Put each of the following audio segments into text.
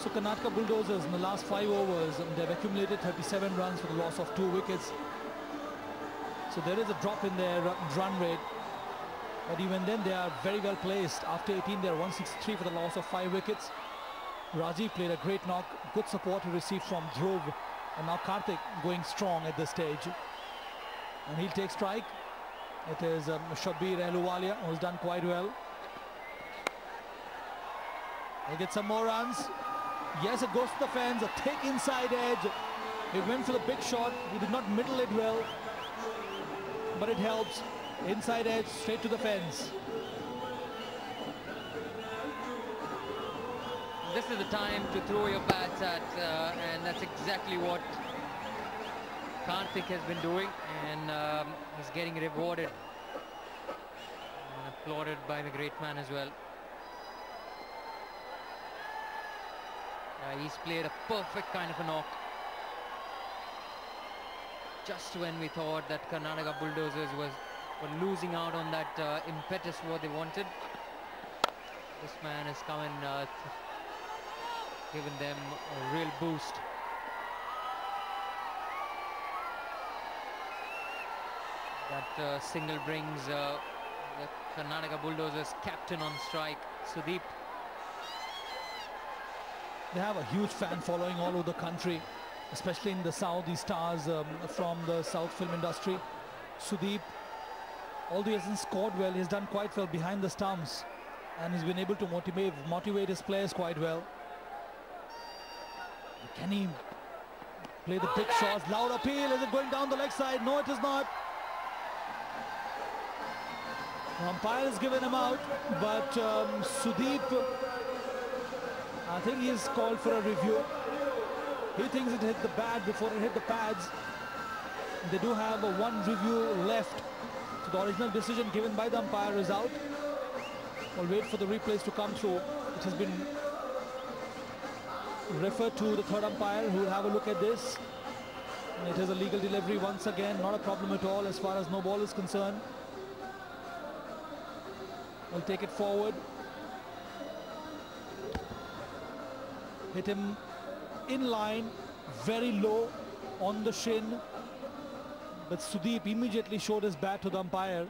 So Karnataka Bulldozers in the last 5 overs, they've accumulated 37 runs for the loss of 2 wickets. So there is a drop in their run rate. But even then they are very well placed. After 18 they are 163 for the loss of 5 wickets. Rajiv played a great knock. Good support he received from Dhruv. And now Karthik going strong at this stage. And he'll take strike. It is Shabbir Ahluwalia who's done quite well. He'll get some more runs. Yes, it goes to the fence. A thick inside edge. He went for the big shot. He did not middle it well. But it helps. Inside edge, straight to the fence. This is the time to throw your bats at, and that's exactly what Karthik has been doing, and he's getting rewarded and applauded by the great man as well. He's played a perfect kind of a knock. Just when we thought that Karnataka Bulldozers were losing out on that impetus what they wanted, this man has come and given them a real boost. That single brings the Karnataka Bulldozers captain on strike, Sudeep. They have a huge fan following all over the country, especially in the south. These stars from the south film industry. Sudeep, although he hasn't scored well, he's done quite well behind the stumps, and he's been able to motivate his players quite well. Can he play the big shots? Loud appeal. Is it going down the leg side? No, it is not. The umpire has given him out, but Sudeep, I think he is called for a review. He thinks it hit the bat before it hit the pads. They do have one review left. So the original decision given by the umpire is out. We'll wait for the replays to come through. It has been referred to the third umpire, who will have a look at this. And it is a legal delivery once again. Not a problem at all as far as no ball is concerned. We'll take it forward. Hit him in line, very low on the shin. But Sudeep immediately showed his bat to the umpire.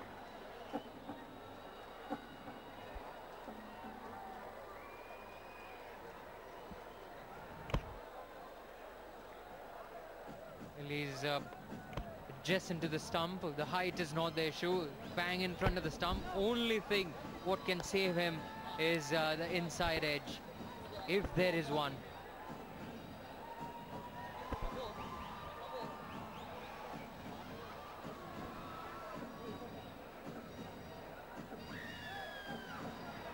He's just into the stump. The height is not the issue. Bang in front of the stump. Only thing what can save him is the inside edge, if there is one.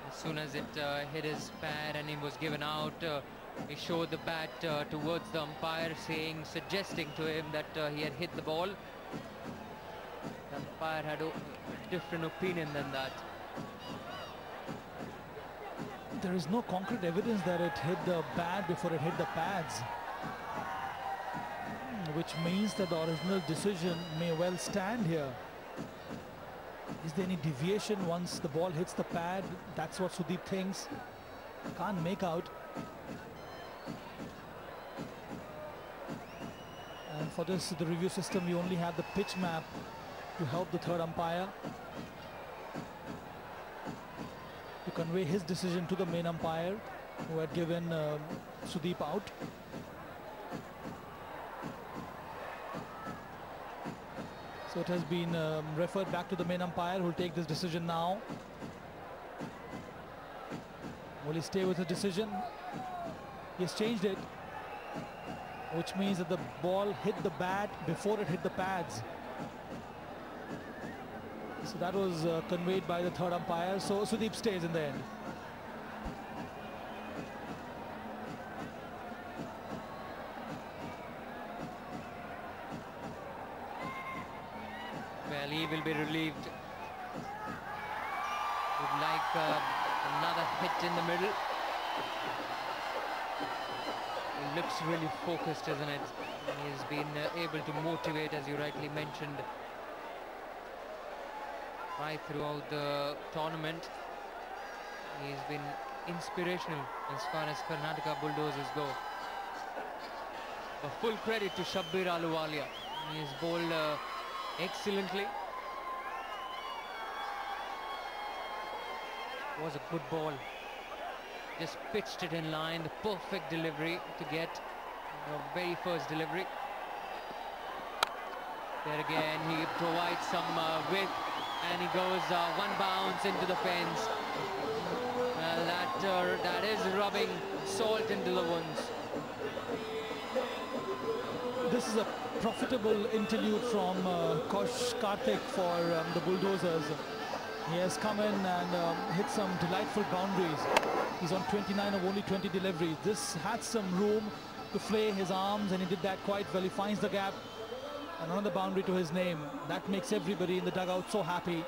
As soon as it hit his pad and he was given out, he showed the bat towards the umpire, suggesting to him that he had hit the ball. The umpire had a different opinion than that. There is no concrete evidence that it hit the bat before it hit the pads, which means that the original decision may well stand here. Is there any deviation once the ball hits the pad? That's what Sudeep thinks. Can't make out. And for this, the review system, we only have the pitch map to help the third umpire to convey his decision to the main umpire, who had given Sudeep out. So it has been referred back to the main umpire, who will take this decision now. Will he stay with the decision? He has changed it, which means that the ball hit the bat before it hit the pads. So that was conveyed by the third umpire. So Sudeep stays in the end. Well, he will be relieved. Would like another hit in the middle. He looks really focused, isn't it? He's been able to motivate, as you rightly mentioned, right throughout the tournament. He's been inspirational as far as Karnataka Bulldozers go. A full credit to Shabbir Ahluwalia. He has bowled excellently. Was a good ball. Just pitched it in line, the perfect delivery to get the very first delivery. There again, he provides some width, and he goes one bounce into the fence. That is rubbing salt into the wounds. This is a profitable interlude from Karthik for the Bulldozers. He has come in and hit some delightful boundaries. He's on 29 of only 20 deliveries. This had some room to flay his arms, and he did that quite well. He finds the gap, and another boundary to his name. That makes everybody in the dugout so happy.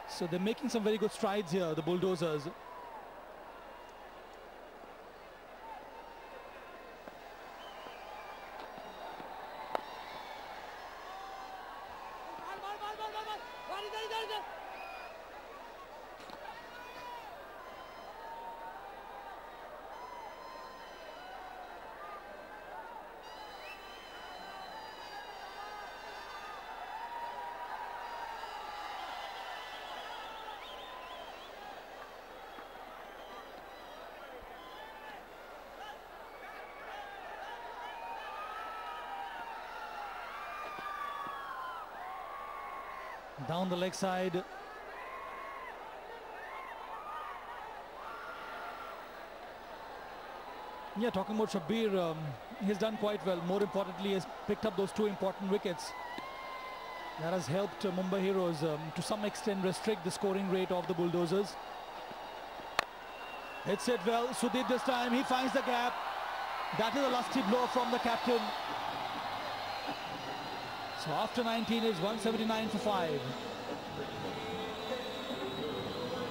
So they're making some very good strides here, the Bulldozers. Down the leg side. Yeah, talking about Shabbir, he's done quite well. More importantly, he has picked up those 2 important wickets. That has helped Mumbai Heroes to some extent restrict the scoring rate of the Bulldozers. Hits it well. Sudip this time, he finds the gap. That is a lusty blow from the captain. So after 19 is 179 for 5.